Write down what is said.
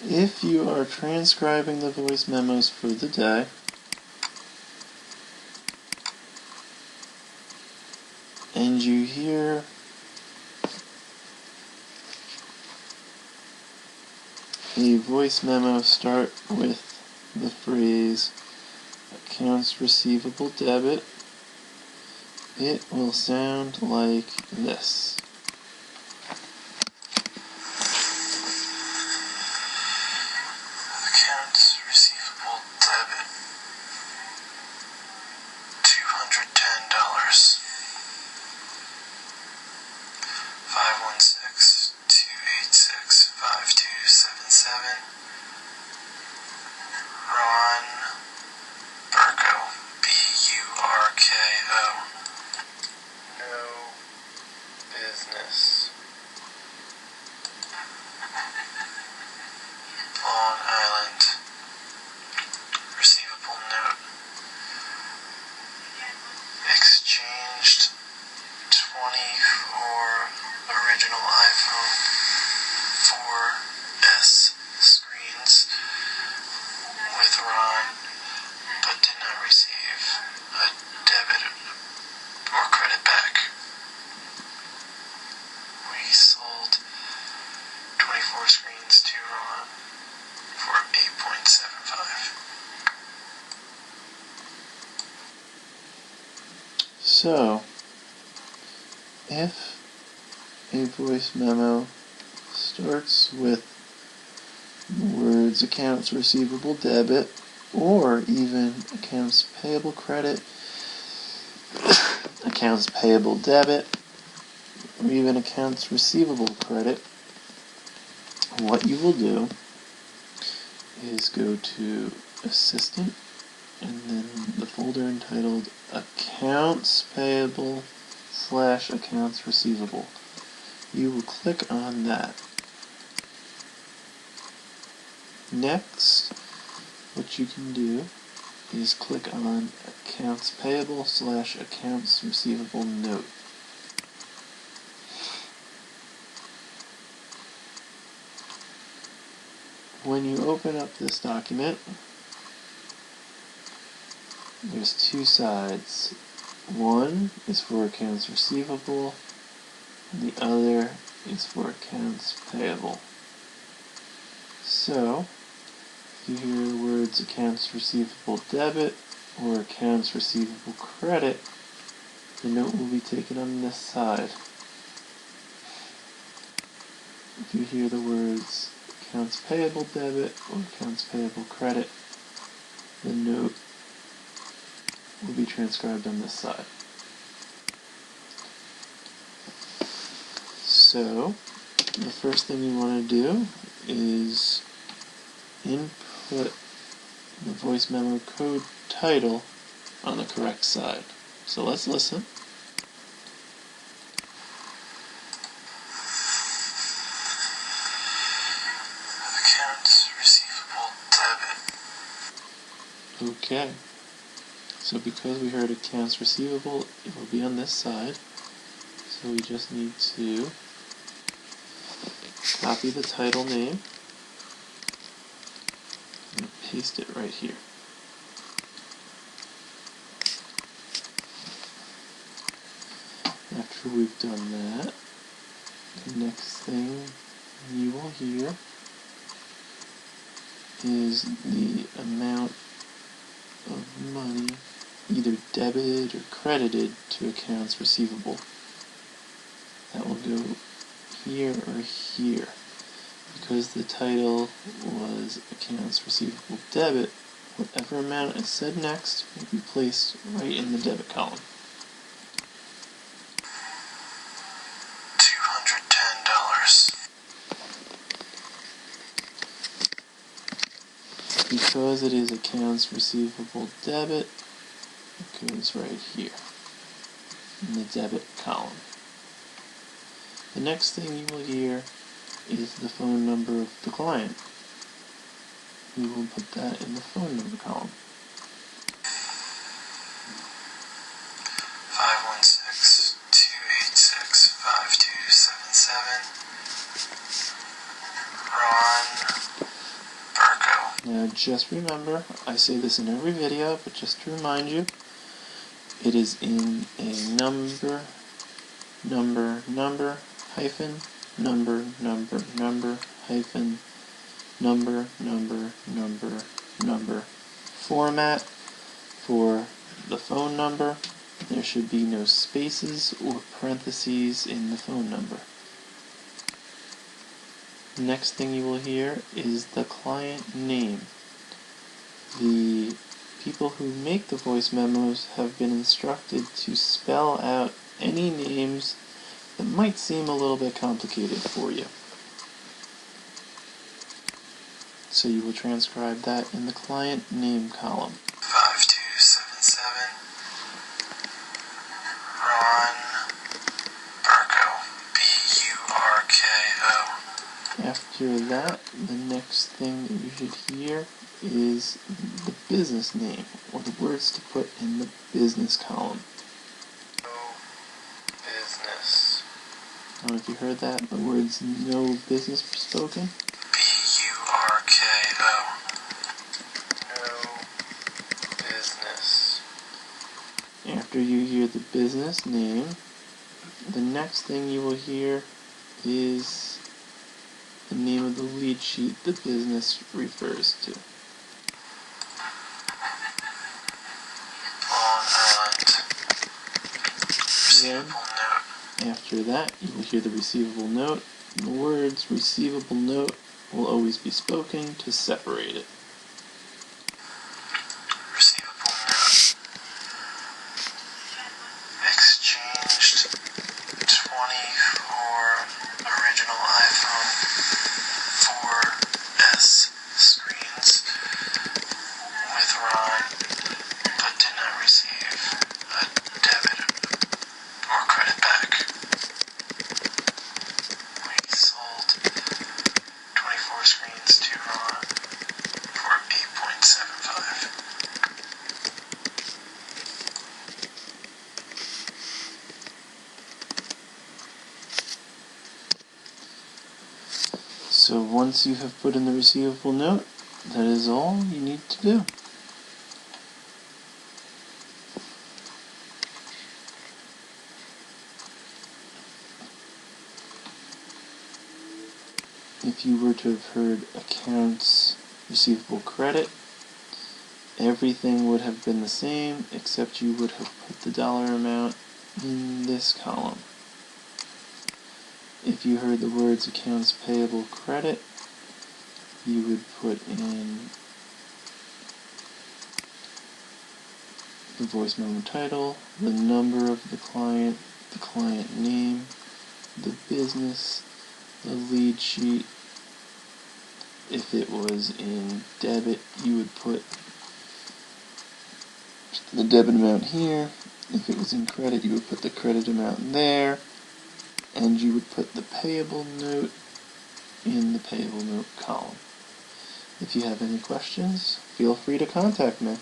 If you are transcribing the voice memos for the day, and you hear a voice memo start with the phrase accounts receivable debit, it will sound like this. Accounts receivable debit, $210. 516-286-5277. Ron Burko, B-U-R-K-O. No business. Long Island. Receivable note. Exchanged 24 original iPhone 4S screens with Ron, but did not receive a debit or credit back. We sold 24 screens to Ron for $8.75. So, if a voice memo starts with the words accounts receivable debit, or even accounts payable credit, accounts payable debit, or even accounts receivable credit, what you will do is go to Assistant, and then the folder entitled Accounts Payable / Accounts Receivable. You will click on that. Next, what you can do is click on Accounts Payable / Accounts Receivable Note. When you open up this document, there's two sides. One is for accounts receivable, and the other is for accounts payable. So, if you hear the words accounts receivable debit or accounts receivable credit, the note will be taken on this side. If you hear the words accounts payable debit or accounts payable credit, the note will be transcribed on this side. So, the first thing you want to do is input the voice memo code title on the correct side. So let's listen. Accounts receivable debit. Okay. So because we heard accounts receivable, it will be on this side. So we just need to copy the title name and paste it right here. After we've done that, the next thing you will hear is the amount of money either debited or credited to accounts receivable. That will go here or here. Because the title was accounts receivable debit, whatever amount is said next will be placed right in the debit column. $210. Because it is accounts receivable debit, it goes right here in the debit column. The next thing you will hear is the phone number of the client. We will put that in the phone number column. 516-286-5277. Ron Now just remember, I say this in every video, but just to remind you, it is in a number, hyphen, number, hyphen, number format for the phone number. There should be no spaces or parentheses in the phone number. Next thing you will hear is the client name. The people who make the voice memos have been instructed to spell out any names that might seem a little bit complicated for you. So you will transcribe that in the client name column. 5277 Ron Burko, Burko. After that, the next thing that you should hear is the business name, or the words to put in the business column. No business. I don't know if you heard that, the words no business spoken. Burko. No business. After you hear the business name, the next thing you will hear is the name of the lead sheet the business refers to. Long Island. Receivable note. After that, you will hear the receivable note. The words receivable note will always be spoken to separate it. Receivable note. Exchanged 24 original iPhone 4S screens with Ron, but did not receive a debit or credit back. We sold 24 screens to Ron for 8.75. So once you have put in the receivable note, that is all you need to do. If you were to have heard accounts receivable credit, everything would have been the same, except you would have put the dollar amount in this column. If you heard the words accounts payable credit, you would put in the voice memo title, the number of the client name, the business, the lead sheet. If it was in debit, you would put the debit amount here. If it was in credit, you would put the credit amount there. And you would put the payable note in the payable note column. If you have any questions, feel free to contact me.